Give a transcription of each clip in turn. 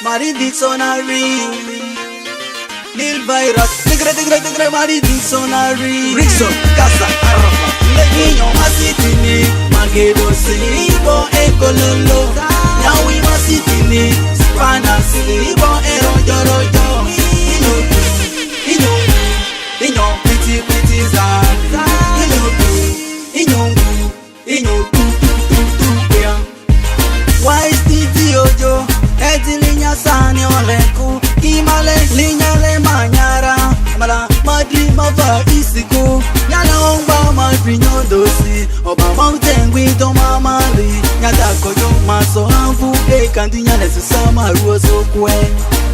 Mari dictionary. Lil virus, tigre, mari dictionary. Rickson, casa, arrofa. Leguinho, masitini. Magedo, silibo, ekololo. Yawi, masitini. Spana, silibo, rojo. Inyo, pretty, zad. Inyo, yeah. Why is the ojo? Linya sani oleku Kimale linya le manyara Mala madri mava isiku Nyana ongba madri nyodosi Oba mountain wito mamali Nyata koyo maso amfu Kandi nyane susama ruoso kwe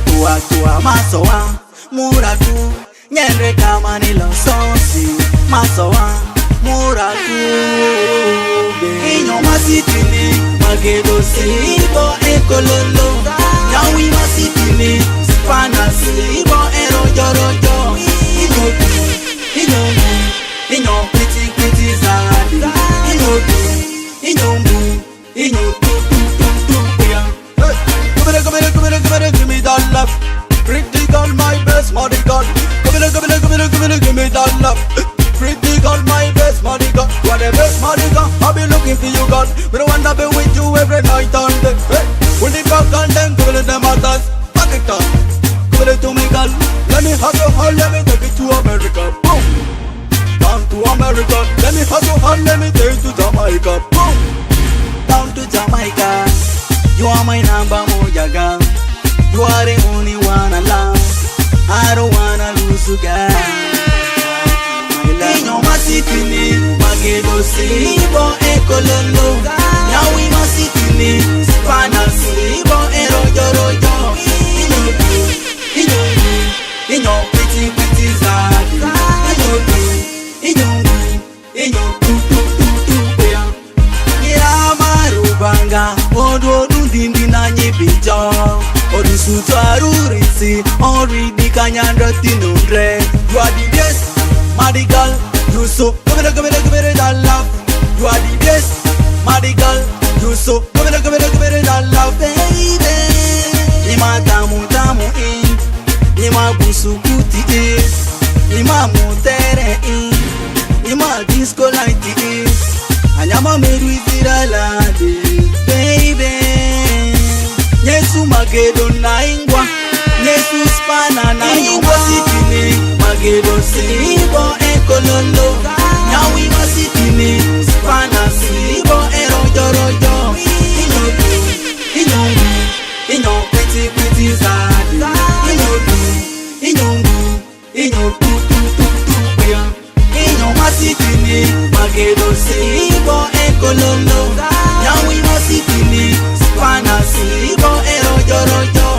Tua maso wa Muratu Nyendre kama nilo sonsi Maso wa Muratu Inyo masitini Magedo silibo ekololo Yawi masitini Spana silibo rojo Inyo pretty zadi Inyo yeah. Come here, give me that love. Pretty girl, my best money girl. Come here, give me that love. Pretty girl, my best money girl. You are the best money girl. I'll be looking for you, girl. We don't wanna be with you every night and day. Hey, when the back and then give it them others. Back it up, give it to me, girl. Let me have your heart, let me take it to America. Boom, down to America. Let me have your heart, let me take it to Jamaica. Boom, down to Jamaica. You are my number one girl. You are the only one I love. I don't wanna lose you, girl. Inyo masitini, magedo silibo ekololo. Yawi masitini, spana silibo rojo. Inyo pretty zadi. Inyo yeah. Ira marubanga, odo dindi na nyibijo. Odi sutu arurisi, ori di kanyandra tinundre. You are the best. Madi girl, you so give it that love. You are the best. Madi girl, you so give it that love, baby. Ima tamu in, ima busukuti in, ima mutere in, ima disco light in. Anyama meru iziralade, baby. Yesu magedo na ingwa, Yesu spana na ingwa sitini. Magedo silibo ekololo. Yawi masitini. Spana silibo rojo. Inyo pretty zadi. Inyo yeah. Inyo masitini. Magedo silibo ekololo. Yawi masitini. Spana silibo rojo.